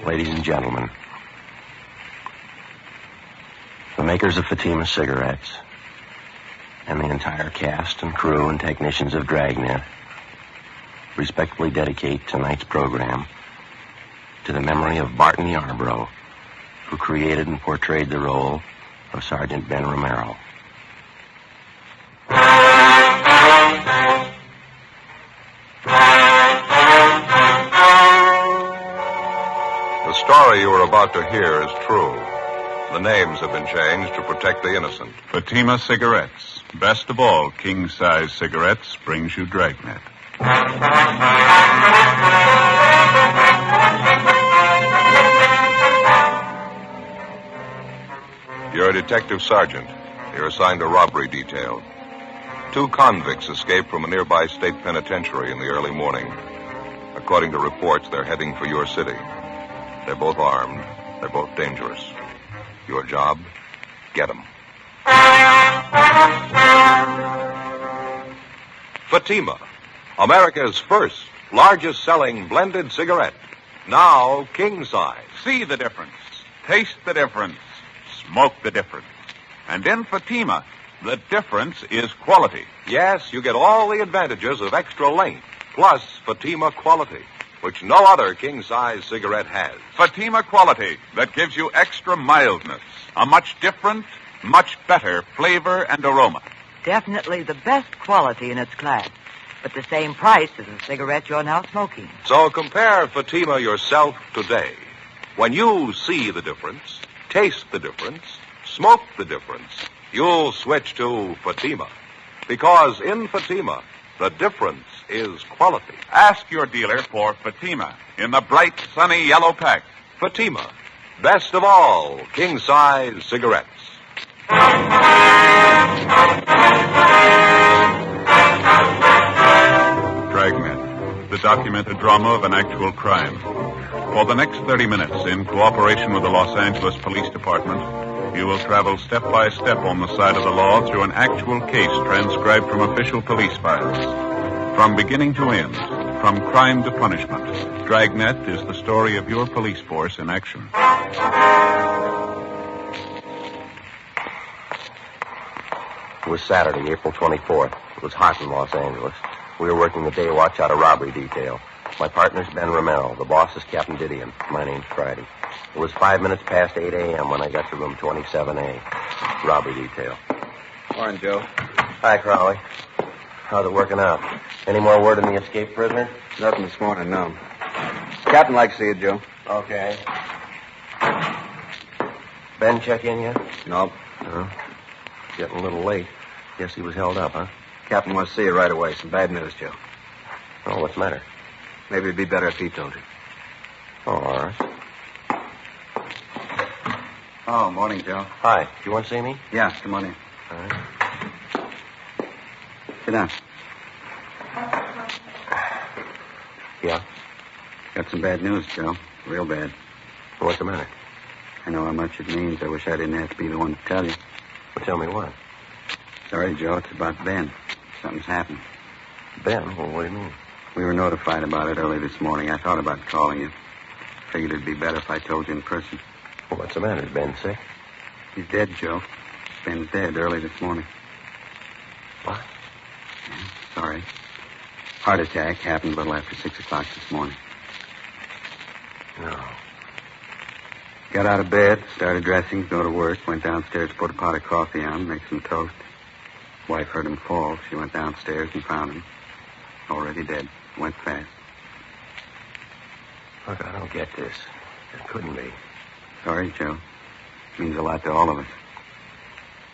Ladies and gentlemen, the makers of Fatima cigarettes and the entire cast and crew and technicians of Dragnet respectfully dedicate tonight's program to the memory of Barton Yarbrough, who created and portrayed the role of Sergeant Ben Romero. The story you are about to hear is true. The names have been changed to protect the innocent. Fatima Cigarettes. Best of all, king-size cigarettes brings you Dragnet. You're a detective sergeant. You're assigned a robbery detail. 2 convicts escaped from a nearby state penitentiary in the early morning. According to reports, they're heading for your city. They're both armed. They're both dangerous. Your job? Get them. Fatima, America's first, largest-selling blended cigarette. Now king size. See the difference. Taste the difference. Smoke the difference. And in Fatima, the difference is quality. Yes, you get all the advantages of extra length, plus Fatima quality, which no other king-size cigarette has. Fatima quality that gives you extra mildness, a much different, much better flavor and aroma. Definitely the best quality in its class, but the same price as the cigarette you're now smoking. So compare Fatima yourself today. When you see the difference, taste the difference, smoke the difference, you'll switch to Fatima. Because in Fatima, the difference is quality. Ask your dealer for Fatima in the bright, sunny yellow pack. Fatima, best of all king-size cigarettes. Dragnet, the documented drama of an actual crime. For the next 30 minutes, in cooperation with the Los Angeles Police Department, you will travel step by step on the side of the law through an actual case transcribed from official police files. From beginning to end, from crime to punishment, Dragnet is the story of your police force in action. It was Saturday, April 24th. It was hot in Los Angeles. We were working the day watch out of robbery detail. My partner's Ben Romero. The boss is Captain Didion. My name's Friday. It was 5 minutes past 8 a.m. when I got to room 27A. Robbery detail. Morning, Joe. Hi, Crowley. How's it working out? Any more word on the escaped prisoner? Nothing this morning, no. Captain likes to see you, Joe. Okay. Ben check in yet? Nope. No. Getting a little late. Guess he was held up, huh? Captain wants to see you right away. Some bad news, Joe. Oh, what's the matter? Maybe it'd be better if he told you. Oh, all right. Oh, morning, Joe. Hi. Do you want to see me? Yeah, come on in. All right. Sit down. Yeah? Got some bad news, Joe. Real bad. What's the matter? I know how much it means. I wish I didn't have to be the one to tell you. Well, tell me what. Sorry, Joe. It's about Ben. Something's happened. Ben? Well, what do you mean? We were notified about it early this morning. I thought about calling you. Figured it'd be better if I told you in person. Well, what's the matter? Is Ben sick? He's dead, Joe. Ben's dead early this morning. What? Yeah, sorry. Heart attack happened a little after 6 o'clock this morning. No. Got out of bed, started dressing, go to work, went downstairs, put a pot of coffee on, make some toast. Wife heard him fall. She went downstairs and found him. Already dead. Went fast. Look, I don't get this. It couldn't be. Sorry, Joe. Means a lot to all of us.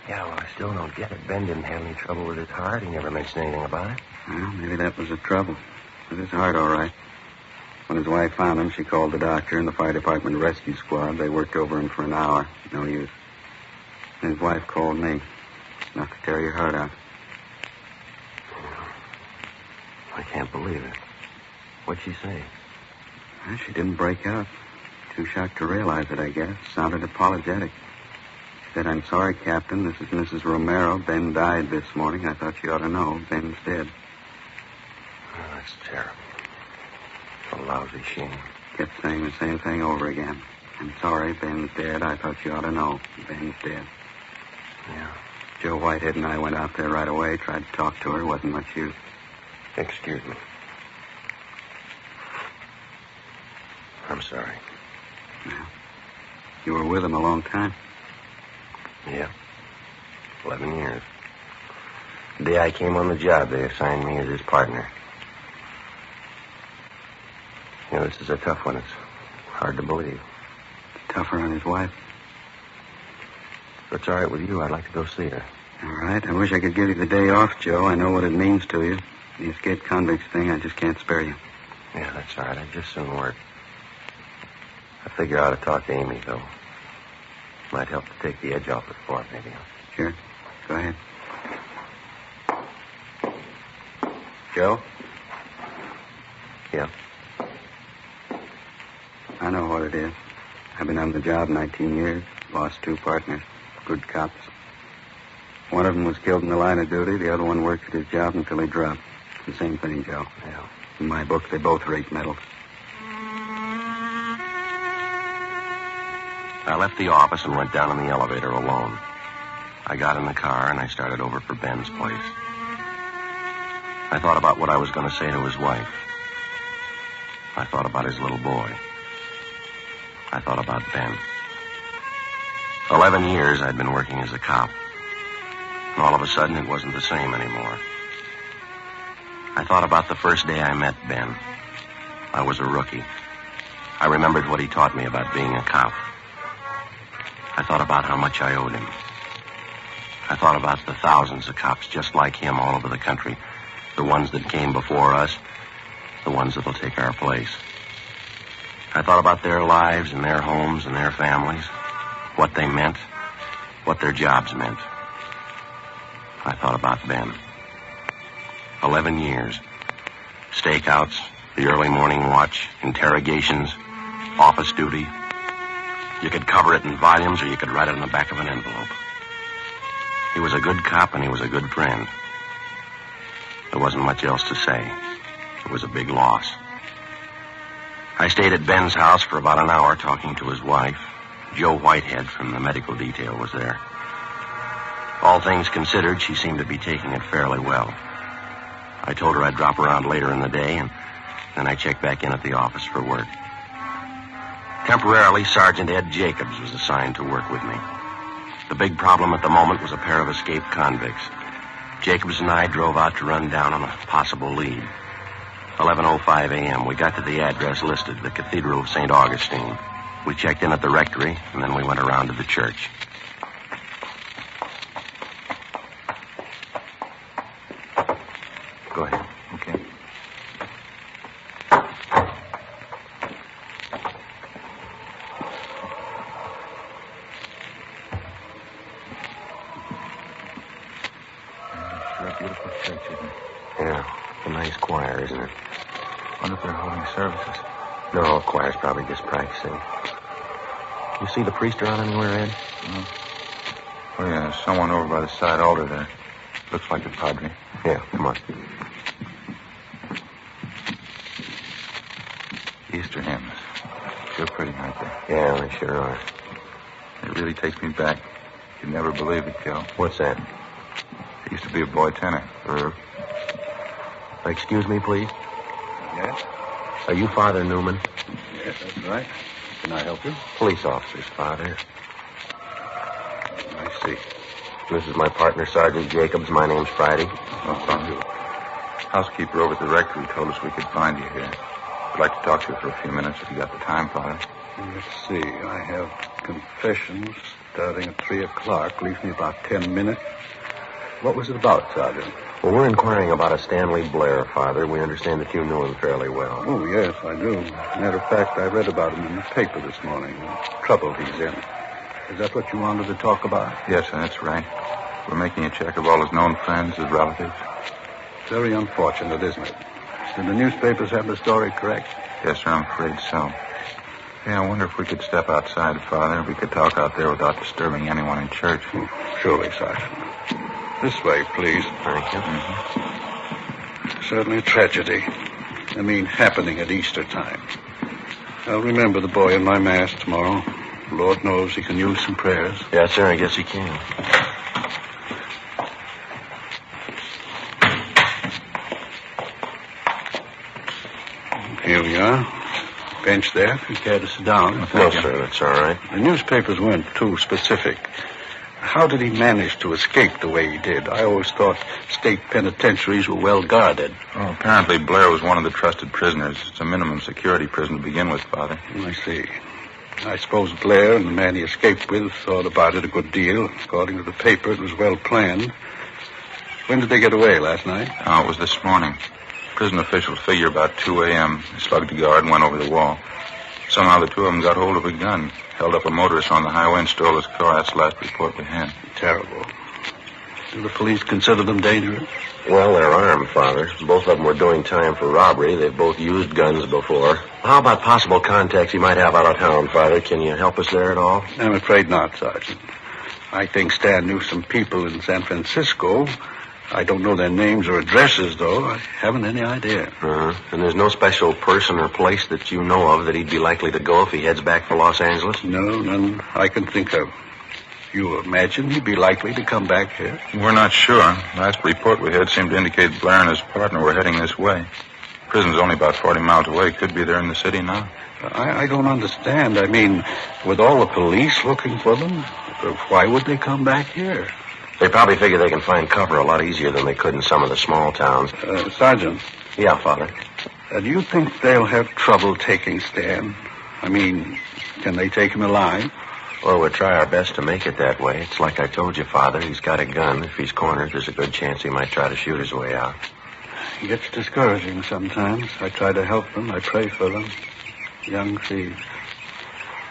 Yeah, well, I still don't get it. Ben didn't have any trouble with his heart. He never mentioned anything about it. Well, maybe that was the trouble. With his heart, all right. When his wife found him, she called the doctor and the fire department rescue squad. They worked over him for an hour. No use. And his wife called me. Enough to tear your heart out. I can't believe it. What'd she say? Well, she didn't break out. Too shocked to realize it, I guess. Sounded apologetic. She said, "I'm sorry, Captain. This is Mrs. Romero. Ben died this morning. I thought you ought to know. Ben's dead." Oh, that's terrible. It's a lousy shame. Kept saying the same thing over again. I'm sorry, Ben's dead. I thought you ought to know. Ben's dead. Yeah. Joe Whitehead and I went out there right away, tried to talk to her. Wasn't much use. Excuse me. I'm sorry. Yeah. You were with him a long time. Yeah. 11 years. The day I came on the job, they assigned me as his partner. You know, this is a tough one. It's hard to believe. Tougher on his wife. If it's all right with you, I'd like to go see her. All right. I wish I could give you the day off, Joe. I know what it means to you. The escaped convicts thing, I just can't spare you. Yeah, that's all right. I'd just soon work. I figure I ought to talk to Amy, though. Might help to take the edge off it for her, maybe. Sure. Go ahead. Joe? Yeah. I know what it is. I've been on the job 19 years. Lost 2 partners. Good cops. One of them was killed in the line of duty. The other one worked at his job until he dropped. It's the same thing, Joe. Yeah. In my book, they both rate medals. I left the office and went down in the elevator alone. I got in the car and I started over for Ben's place. I thought about what I was going to say to his wife. I thought about his little boy. I thought about Ben. 11 years I'd been working as a cop. And all of a sudden it wasn't the same anymore. I thought about the first day I met Ben. I was a rookie. I remembered what he taught me about being a cop. I thought about how much I owed him. I thought about the thousands of cops just like him all over the country. The ones that came before us. The ones that'll take our place. I thought about their lives and their homes and their families. What they meant. What their jobs meant. I thought about Ben. 11 years. Stakeouts, the early morning watch, interrogations, office duty. You could cover it in volumes or you could write it on the back of an envelope. He was a good cop and he was a good friend. There wasn't much else to say. It was a big loss. I stayed at Ben's house for about an hour talking to his wife. Joe Whitehead from the medical detail was there. All things considered, she seemed to be taking it fairly well. I told her I'd drop around later in the day, and then I checked back in at the office for work. Temporarily, Sergeant Ed Jacobs was assigned to work with me. The big problem at the moment was a pair of escaped convicts. Jacobs and I drove out to run down on a possible lead. 11:05 a.m. We got to the address listed, the Cathedral of St. Augustine. We checked in at the rectory, and then we went around to the church. Go ahead. Okay. Sure a beautiful church, isn't it? Yeah, a nice choir, isn't it? Wonder if they're holding services. No, choir's probably just practicing. You see the priest around anywhere, Ed? Oh, yeah, there's someone over by the side altar there. Looks like a padre. Yeah, come on. Easter hymns. Sure pretty, aren't they? Yeah, they sure are. It really takes me back. You'd never believe it, Joe. What's that? I used to be a boy tenor. Excuse me, please. Yes? Are you Father Newman? Yes, that's right. Can I help you? Police officer's father. I see. This is my partner, Sergeant Jacobs. My name's Friday. Oh, thank you. Housekeeper over at the rectory told us we could find you here. I'd like to talk to you for a few minutes if you got the time, Father. Let's see. I have confessions starting at 3 o'clock. Leaves me about 10 minutes. What was it about, Sergeant? Well, we're inquiring about a Stanley Blair, Father. We understand that you knew him fairly well. Oh, yes, I do. Matter of fact, I read about him in the paper this morning. The trouble he's in. Is that what you wanted to talk about? Yes, sir, that's right. We're making a check of all his known friends, his relatives. Very unfortunate, isn't it? Did the newspapers have the story correct? Yes, sir, I'm afraid so. Hey, I wonder if we could step outside, Father. We could talk out there without disturbing anyone in church. Surely, Sergeant. This way, please. Thank you. Certainly a tragedy. I mean, happening at Easter time. I'll remember the boy in my mass tomorrow. Lord knows he can use some prayers. Yes, sir, I guess he can. Here we are. Bench there, if you care to sit down. No, sir, that's all right. The newspapers weren't too specific. How did he manage to escape the way he did? I always thought state penitentiaries were well guarded. Oh, apparently Blair was one of the trusted prisoners. It's a minimum security prison to begin with, Father. I see. I suppose Blair and the man he escaped with thought about it a good deal. According to the paper, it was well planned. When did they get away, last night? Oh, it was this morning. Prison officials figure about 2 a.m. They slugged a guard and went over the wall. Somehow the two of them got hold of a gun, held up a motorist on the highway and stole his car. That's the last report we had. Terrible. Do the police consider them dangerous? Well, they're armed, Father. Both of them were doing time for robbery. They've both used guns before. How about possible contacts he might have out of town, Father? Can you help us there at all? I'm afraid not, Sergeant. I think Stan knew some people in San Francisco. I don't know their names or addresses, though. I haven't any idea. And there's no special person or place that you know of that he'd be likely to go if he heads back for Los Angeles? No, none I can think of. You imagine he'd be likely to come back here? We're not sure. Last report we had seemed to indicate Blair and his partner were heading this way. Prison's only about 40 miles away. Could be there in the city now. I don't understand. I mean, with all the police looking for them, why would they come back here? They probably figure they can find cover a lot easier than they could in some of the small towns. Sergeant. Yeah, Father. Do you think they'll have trouble taking Stan? I mean, can they take him alive? Well, we'll try our best to make it that way. It's like I told you, Father. He's got a gun. If he's cornered, there's a good chance he might try to shoot his way out. It gets discouraging sometimes. I try to help them. I pray for them. Young thieves.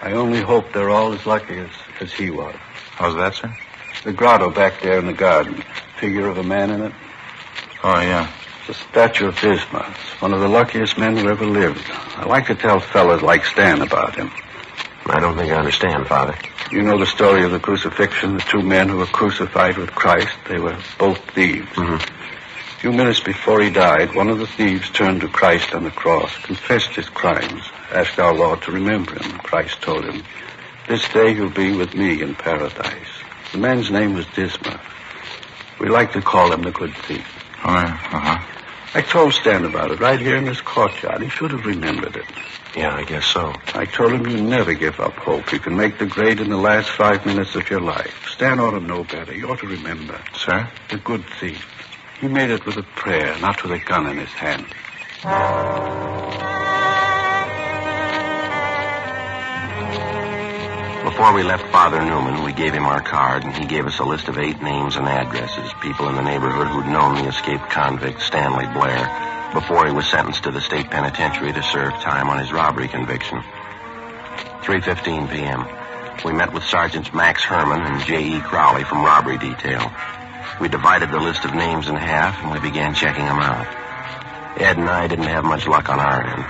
I only hope they're all as lucky as he was. How's that, sir? The grotto back there in the garden. Figure of a man in it. Oh, yeah. It's a statue of Bismarck. It's one of the luckiest men who ever lived. I like to tell fellas like Stan about him. I don't think I understand, Father. You know the story of the crucifixion, the two men who were crucified with Christ. They were both thieves. Mm-hmm. A few minutes before he died, one of the thieves turned to Christ on the cross, confessed his crimes, asked our Lord to remember him. Christ told him, "This day you'll be with me in paradise." The man's name was Disma. We like to call him the good thief. Oh, yeah. Uh-huh. I told Stan about it right here in this courtyard. He should have remembered it. Yeah, I guess so. I told him you never give up hope. You can make the grade in the last 5 minutes of your life. Stan ought to know better. He ought to remember. Sir? The good thief. He made it with a prayer, not with a gun in his hand. Before we left Father Newman, we gave him our card, and he gave us a list of 8 names and addresses, people in the neighborhood who'd known the escaped convict, Stanley Blair, before he was sentenced to the state penitentiary to serve time on his robbery conviction. 3:15 p.m. We met with Sergeants Max Herman and J.E. Crowley from robbery detail. We divided the list of names in half, and we began checking them out. Ed and I didn't have much luck on our end.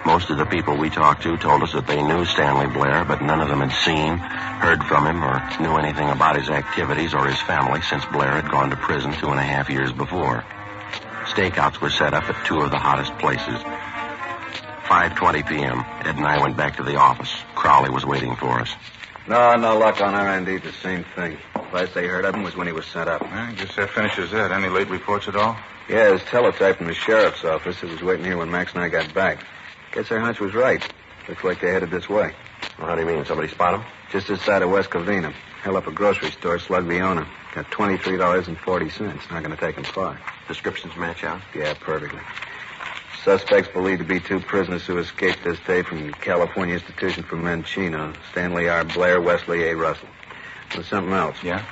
Most of the people we talked to told us that they knew Stanley Blair, but none of them had seen, heard from him, or knew anything about his activities or his family since Blair had gone to prison 2.5 years before. Stakeouts were set up at 2 of the hottest places. 5:20 p.m. Ed and I went back to the office. Crowley was waiting for us. No luck on our end either. Same thing. Last they heard of him was when he was sent up. I guess that finishes that. Any late reports at all? Yeah, his teletype from the sheriff's office. It was waiting here when Max and I got back. Guess our hunch was right. Looks like they headed this way. Well, how do you mean? Somebody spot him? Just this side of West Covina. Held up a grocery store, slugged the owner. Got $23.40. Not going to take him far. Descriptions match out? Yeah, perfectly. Suspects believed to be 2 prisoners who escaped this day from California Institution for Men Chino. Stanley R. Blair, Wesley A. Russell. There's something else. Yeah?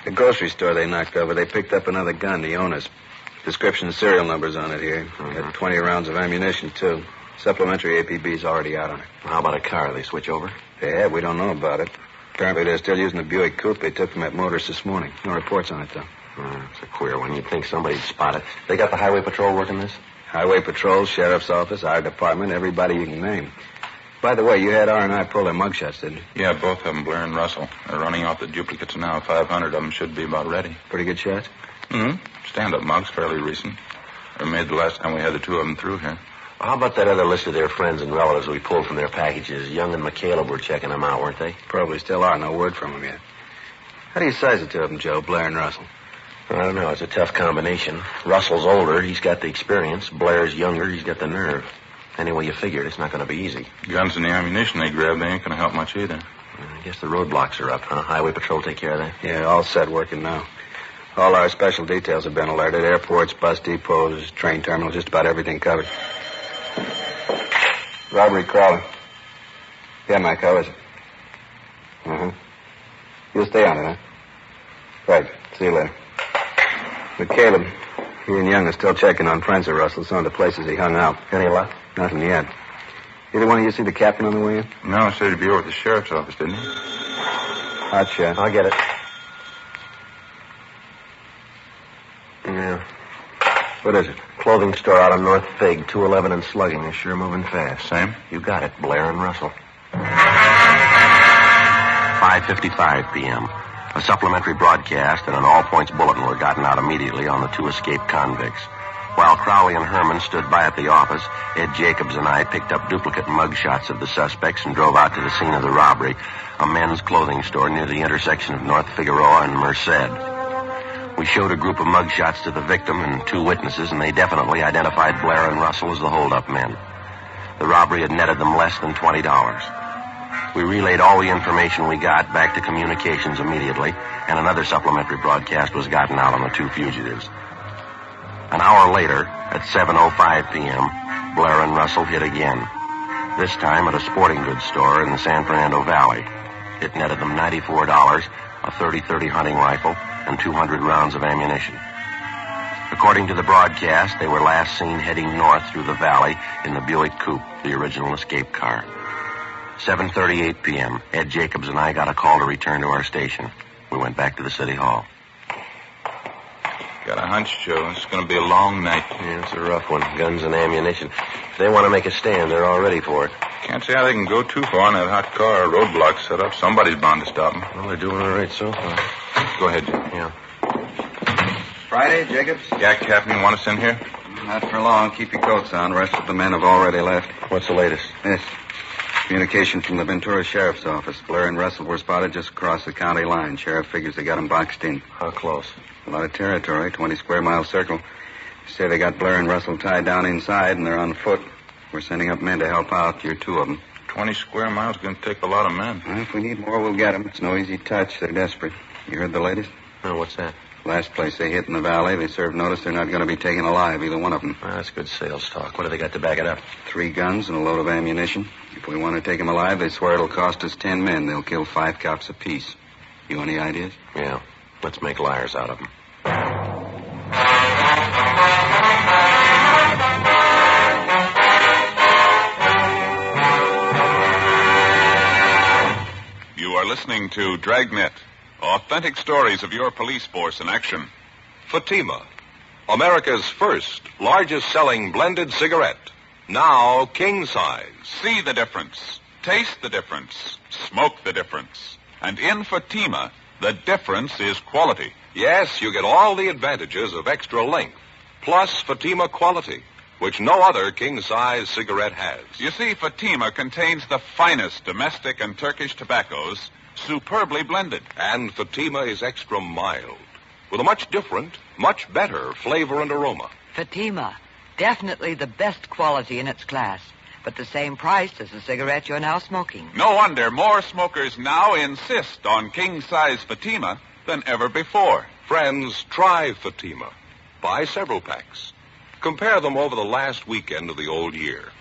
The grocery store they knocked over, they picked up another gun, the owner's. Description and serial numbers on it here. Got 20 rounds of ammunition, too. Supplementary APB's already out on it. How about a car? They switch over? Yeah, we don't know about it. Apparently they're still using the Buick coupe they took from that motorist this morning. No reports on it, though. It's a queer one. You'd think somebody'd spot it. They got the highway patrol working this? Highway patrol, sheriff's office, our department, everybody you can name. By the way, you had R&I pull their mugshots, didn't you? Yeah, both of them, Blair and Russell. They're running off the duplicates now. 500 of them should be about ready. Pretty good shots? Mm-hmm. Stand-up mugs, fairly recent. They were made the last time we had the 2 of them through here. How about that other list of their friends and relatives we pulled from their packages? Young and McCaleb were checking them out, weren't they? Probably still are. No word from them yet. How do you size it to them, Joe, Blair and Russell? I don't know. It's a tough combination. Russell's older. He's got the experience. Blair's younger. He's got the nerve. Any way you figure it, it's not going to be easy. Guns and the ammunition they grabbed, they ain't going to help much either. I guess the roadblocks are up, huh? Highway Patrol take care of that? Yeah, all set working now. All our special details have been alerted. Airports, bus depots, train terminals, just about everything covered. Robbery crawling. Yeah, Mike, how is it? Uh-huh. You'll stay on it, huh? Right. See you later. But Caleb, he and Young are still checking on friends of Russell, some of the places he hung out. Any luck? Nothing yet. Either one of you see the captain on the way in? No, he said he'd be over at the sheriff's office, didn't he? Hot shot. I'll get it. Yeah. What is it? Clothing store out on North Fig, 211 and Slugging. They're sure moving fast. Same? You got it, Blair and Russell. 5:55 p.m. A supplementary broadcast and an all-points bulletin were gotten out immediately on the two escaped convicts. While Crowley and Herman stood by at the office, Ed Jacobs and I picked up duplicate mug shots of the suspects and drove out to the scene of the robbery, a men's clothing store near the intersection of North Figueroa and Merced. We showed a group of mug shots to the victim and two witnesses, and they definitely identified Blair and Russell as the hold-up men. The robbery had netted them less than $20. We relayed all the information we got back to communications immediately, and another supplementary broadcast was gotten out on the two fugitives. An hour later, at 7:05 p.m., Blair and Russell hit again, this time at a sporting goods store in the San Fernando Valley. It netted them $94, a .30-30 hunting rifle, and 200 rounds of ammunition. According to the broadcast, they were last seen heading north through the valley in the Buick Coupe, the original escape car. 7:38 p.m., Ed Jacobs and I got a call to return to our station. We went back to the city hall. Got a hunch, Joe. It's going to be a long night. Yeah, it's a rough one. Guns and ammunition. If they want to make a stand, they're all ready for it. Can't see how they can go too far in that hot car. Roadblock set up. Somebody's bound to stop them. Well, they're doing all right so far. Go ahead, Joe. Yeah. Friday, Jacobs? Yeah, Captain, you want us in here? Not for long. Keep your coats on. The rest of the men have already left. What's the latest? This. Communication from the Ventura Sheriff's Office. Blair and Russell were spotted just across the county line. Sheriff figures they got them boxed in. How close? A lot of territory, 20-square-mile circle. They say they got Blair and Russell tied down inside, and they're on foot. We're sending up men to help out. You're two of them. 20 square miles is going to take a lot of men. Well, if we need more, we'll get them. It's no easy touch. They're desperate. You heard the latest? No, what's that? Last place they hit in the valley, they served notice they're not going to be taken alive, either one of them. Well, that's good sales talk. What do they got to back it up? 3 guns and a load of ammunition. If we want to take them alive, they swear it'll cost us 10 men. They'll kill 5 cops apiece. You any ideas? Yeah. Let's make liars out of them. You are listening to Dragnet, authentic stories of your police force in action. Fatima, America's first, largest-selling blended cigarette. Now king size. See the difference. Taste the difference. Smoke the difference. And in Fatima, the difference is quality. Yes, you get all the advantages of extra length, plus Fatima quality, which no other king-size cigarette has. You see, Fatima contains the finest domestic and Turkish tobaccos, superbly blended. And Fatima is extra mild, with a much different, much better flavor and aroma. Fatima, definitely the best quality in its class, but the same price as the cigarette you're now smoking. No wonder more smokers now insist on king-size Fatima than ever before. Friends, try Fatima. Buy several packs. Compare them over the last weekend of the old year.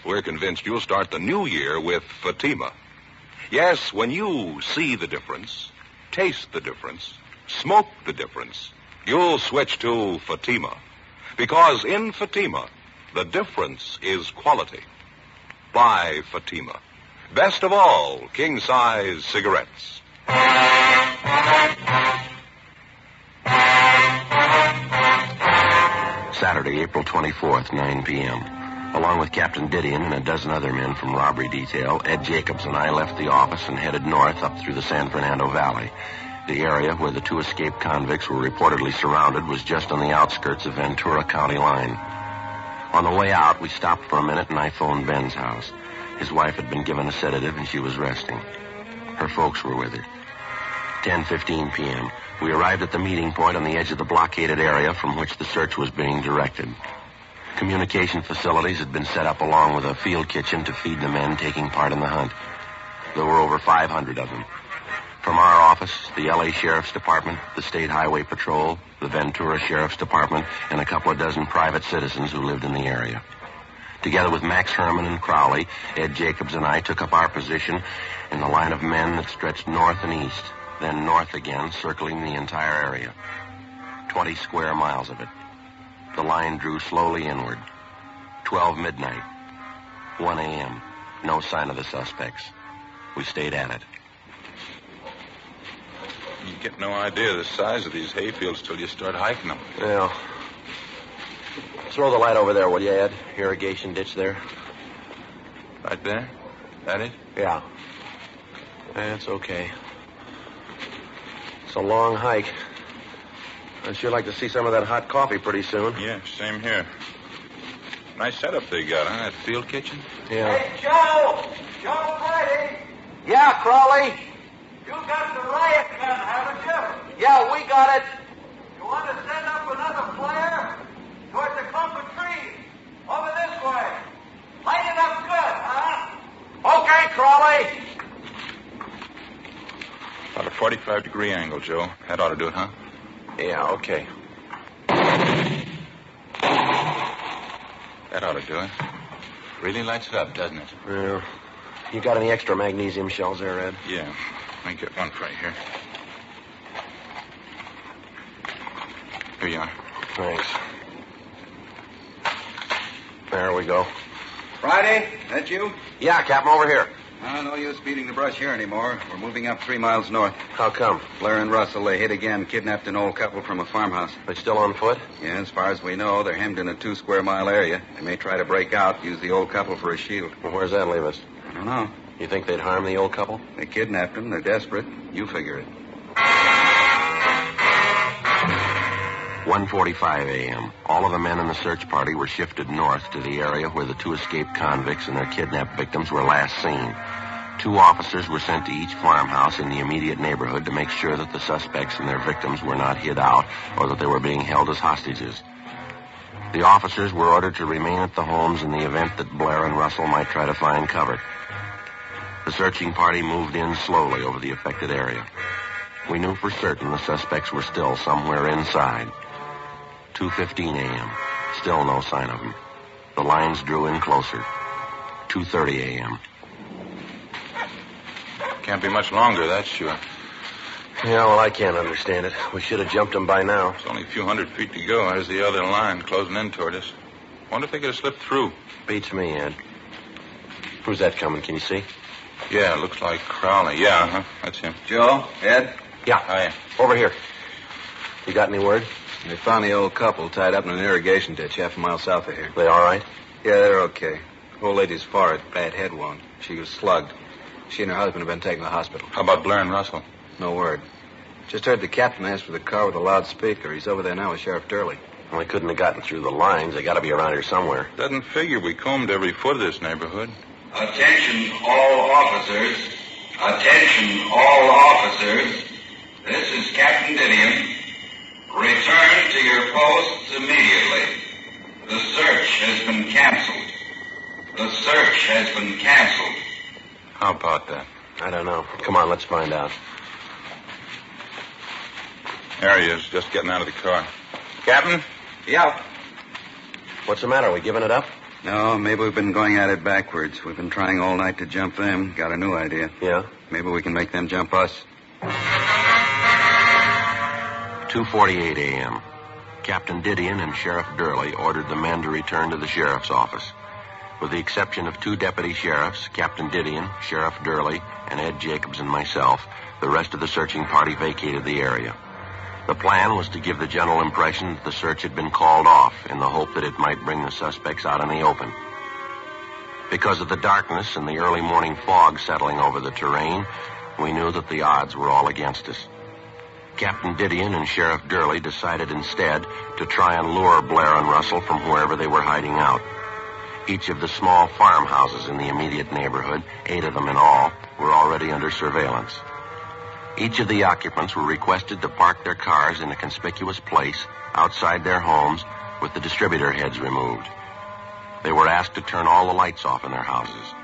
We're convinced you'll start the new year with Fatima. Yes, when you see the difference, taste the difference, smoke the difference, you'll switch to Fatima. Because in Fatima, the difference is quality. Buy Fatima. Best of all, king-size cigarettes. Saturday, April 24th, 9 p.m. Along with Captain Didion and a dozen other men from robbery detail, Ed Jacobs and I left the office and headed north up through the San Fernando Valley. The area where the 2 escaped convicts were reportedly surrounded was just on the outskirts of Ventura County line. On the way out, we stopped for a minute and I phoned Ben's house. His wife had been given a sedative and she was resting. Her folks were with her. 10:15 p.m. We arrived at the meeting point on the edge of the blockaded area from which the search was being directed. Communication facilities had been set up along with a field kitchen to feed the men taking part in the hunt. There were over 500 of them. From our office, the L.A. Sheriff's Department, the State Highway Patrol, the Ventura Sheriff's Department, and a couple of dozen private citizens who lived in the area. Together with Max Herman and Crowley, Ed Jacobs and I took up our position in the line of men that stretched north and east, then north again, circling the entire area. 20 square miles of it. The line drew slowly inward. 12 midnight. 1 a.m. No sign of the suspects. We stayed at it. You get no idea of the size of these hayfields till you start hiking them. Well, throw the light over there, will you, Ed? Irrigation ditch there. Right there? That it? Yeah. That's okay. It's a long hike. I'd sure like to see some of that hot coffee pretty soon. Yeah, same here. Nice setup they got, huh? That field kitchen? Yeah. Hey, Joe! Joe Friday! Yeah, Crowley. You got the riot gun, haven't you? Yeah, we got it. You want to send up another flare? Towards the clump of trees. Over this way. Light it up good, huh? Okay, Crowley. About a 45-degree angle, Joe. That ought to do it, huh? Yeah, okay. That ought to do it. Really lights it up, doesn't it? Yeah. You got any extra magnesium shells there, Ed? Yeah. Let me get one right here. Here you are. Thanks. There we go. Friday, that you? Yeah, Captain, over here. No use beating the brush here anymore. We're moving up 3 miles north. How come? Blair and Russell, they hit again, kidnapped an old couple from a farmhouse. They still on foot? Yeah, as far as we know, they're hemmed in a 2-square-mile area. They may try to break out, use the old couple for a shield. Well, where's that leave us? I don't know. You think they'd harm the old couple? They kidnapped them. They're desperate. You figure it. 1:45 a.m. All of the men in the search party were shifted north to the area where the 2 escaped convicts and their kidnapped victims were last seen. 2 officers were sent to each farmhouse in the immediate neighborhood to make sure that the suspects and their victims were not hid out or that they were being held as hostages. The officers were ordered to remain at the homes in the event that Blair and Russell might try to find cover. The searching party moved in slowly over the affected area. We knew for certain the suspects were still somewhere inside. 2:15 a.m. Still no sign of them. The lines drew in closer. 2:30 a.m. Can't be much longer, that's sure. Yeah, well, I can't understand it. We should have jumped them by now. It's only a few hundred feet to go. There's the other line closing in toward us. Wonder if they could have slipped through. Beats me, Ed. Who's that coming? Can you see? Yeah, looks like Crowley. Yeah, that's him. Joe? Ed? Yeah. Hiya. Over here. You got any word? They found the old couple tied up in an irrigation ditch half a mile south of here. They all right? Yeah, they're okay. Old lady's forehead, bad head wound. She was slugged. She and her husband have been taken to the hospital. How about Blair and Russell? No word. Just heard the captain ask for the car with a loudspeaker. He's over there now with Sheriff Durley. Well, they couldn't have gotten through the lines. They got to be around here somewhere. Doesn't figure we combed every foot of this neighborhood. Attention all officers. Attention all officers. This is Captain Didion. Return to your posts immediately. The search has been canceled. The search has been canceled. How about that? I don't know. Come on, let's find out. There he is, just getting out of the car. Captain? Yeah. What's the matter? Are we giving it up? No, maybe we've been going at it backwards. We've been trying all night to jump them. Got a new idea. Yeah? Maybe we can make them jump us. 2:48 a.m. Captain Didion and Sheriff Durley ordered the men to return to the sheriff's office. With the exception of 2 deputy sheriffs, Captain Didion, Sheriff Durley, and Ed Jacobs and myself, the rest of the searching party vacated the area. The plan was to give the general impression that the search had been called off in the hope that it might bring the suspects out in the open. Because of the darkness and the early morning fog settling over the terrain, we knew that the odds were all against us. Captain Didion and Sheriff Durley decided instead to try and lure Blair and Russell from wherever they were hiding out. Each of the small farmhouses in the immediate neighborhood, 8 of them in all, were already under surveillance. Each of the occupants were requested to park their cars in a conspicuous place outside their homes with the distributor heads removed. They were asked to turn all the lights off in their houses.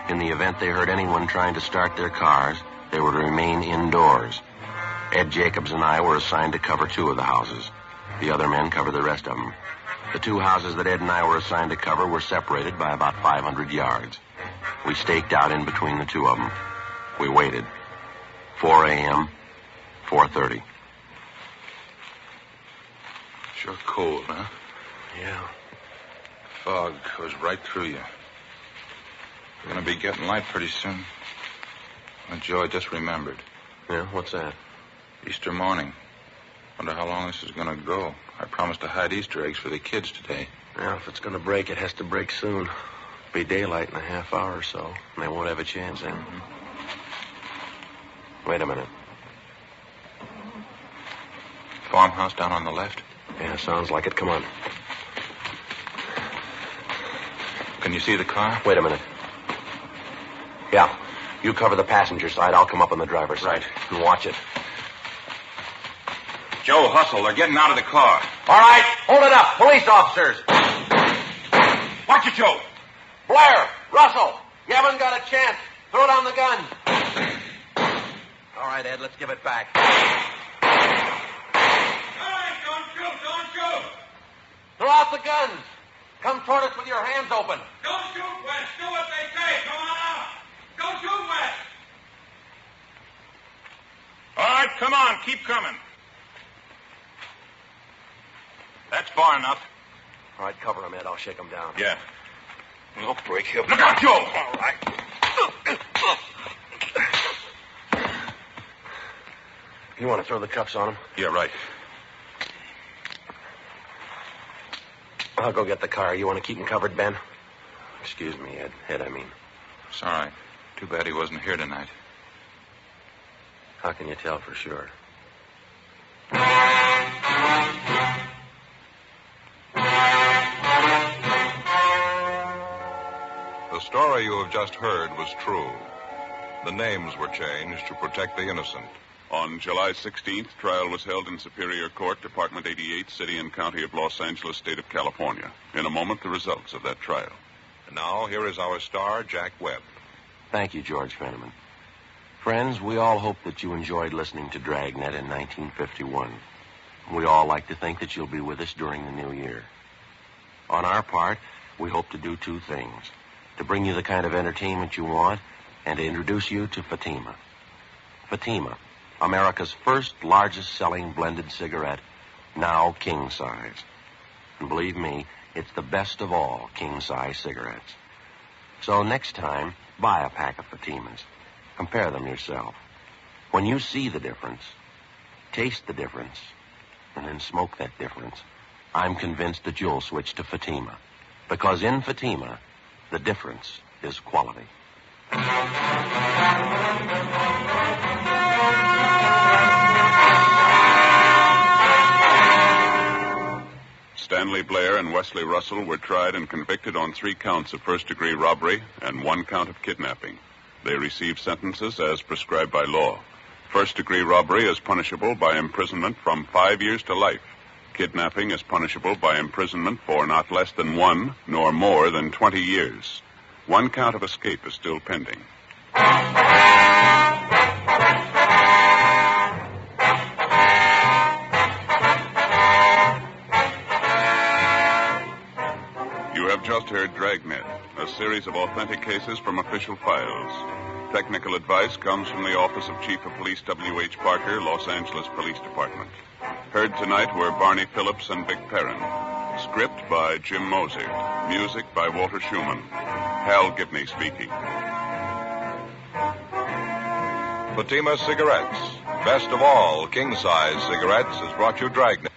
In the event they heard anyone trying to start their cars, they were to remain indoors. Ed Jacobs and I were assigned to cover 2 of the houses. The other men covered the rest of them. The 2 houses that Ed and I were assigned to cover were separated by about 500 yards. We staked out in between the 2 of them. We waited. 4 a.m., 4:30. Sure cold, huh? Yeah. Fog goes right through you. We're going to be getting light pretty soon. Oh, Joe, I just remembered. Yeah, what's that? Easter morning. Wonder how long this is going to go. I promised to hide Easter eggs for the kids today. Well, if it's going to break, it has to break soon. Be daylight in a half hour or so, and they won't have a chance then. Wait a minute. Farmhouse down on the left? Yeah, sounds like it. Come on. Can you see the car? Wait a minute. Yeah. You cover the passenger side. I'll come up on the driver's side. And watch it. Joe, hustle. They're getting out of the car. All right. Hold it up. Police officers. Watch it, Joe. Blair. Russell. You haven't got a chance. Throw down the gun. All right, Ed. Let's give it back. Hey, don't shoot! Throw out the guns. Come toward us with your hands open. Don't shoot, West. Do what they say. Come on out. Don't shoot, West. All right, come on. Keep coming. That's far enough. All right, cover him, Ed. I'll shake him down. Yeah. We'll break him. Look out, Joe! All right. You want to throw the cuffs on him? Yeah, right. I'll go get the car. You want to keep him covered, Ben? Excuse me, Ed. Ed, I mean. It's all right. Too bad he wasn't here tonight. How can you tell for sure? The story you have just heard was true. The names were changed to protect the innocent. On July 16th, trial was held in Superior Court, Department 88, City and County of Los Angeles, State of California. In a moment, the results of that trial. And now, here is our star, Jack Webb. Thank you, George Fenneman. Friends, we all hope that you enjoyed listening to Dragnet in 1951. We all like to think that you'll be with us during the new year. On our part, we hope to do 2 things. To bring you the kind of entertainment you want, and to introduce you to Fatima. Fatima, America's first largest-selling blended cigarette, now king-size. And believe me, it's the best of all king-size cigarettes. So next time, buy a pack of Fatimas. Compare them yourself. When you see the difference, taste the difference, and then smoke that difference, I'm convinced that you'll switch to Fatima. Because in Fatima, the difference is quality. Stanley Blair and Wesley Russell were tried and convicted on 3 counts of first-degree robbery and 1 count of kidnapping. They received sentences as prescribed by law. First-degree robbery is punishable by imprisonment from 5 years to life. Kidnapping is punishable by imprisonment for not less than 1 nor more than 20 years. 1 count of escape is still pending. You have just heard Dragnet, a series of authentic cases from official files. Technical advice comes from the Office of Chief of Police W.H. Parker, Los Angeles Police Department. Heard tonight were Barney Phillips and Vic Perrin. Script by Jim Moser. Music by Walter Schumann. Hal Gibney speaking. Fatima Cigarettes. Best of all, king-size cigarettes has brought you Dragnet.